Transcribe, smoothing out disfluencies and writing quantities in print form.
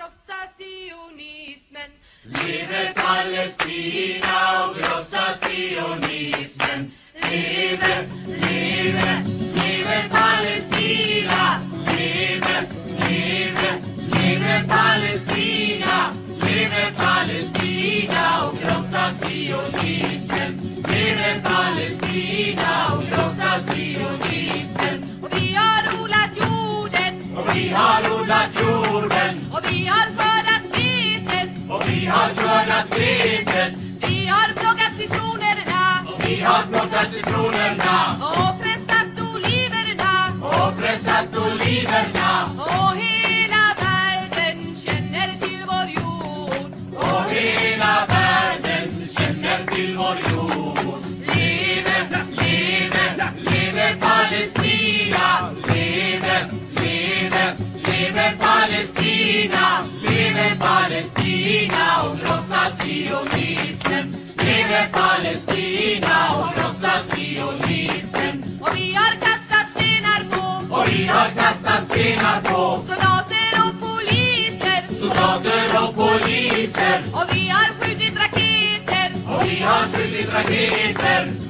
krossa sionismen. Leve Palestina och krossa sionismen. Leve, leve, leve Palestina. Leve, leve, leve Palestina. Leve Palestina och krossa sionismen. Leve Palestina och krossa sionismen. Och vi har odlat jorden. Och vi har odlat jorden. Och vi har skördat vetet. Och vi har skördat vetet. Vi har plockat citronerna. Och vi har plockat citronerna. Och pressat oliverna. Och pressat oliverna. Och hela världen känner till vår jord. Och hela världen känner till vår jord. Leve, leve, leve Palestina. Leve, leve, leve Palestina. Leve Palestina och krossa sionismen. Leve Palestina och krossa sionismen. Och vi har kastat stenar på. Och vi har kastat stenar på Soldater och poliser. soldater och poliser. Och vi har skjutit raketer. Och vi har skjutit raketer.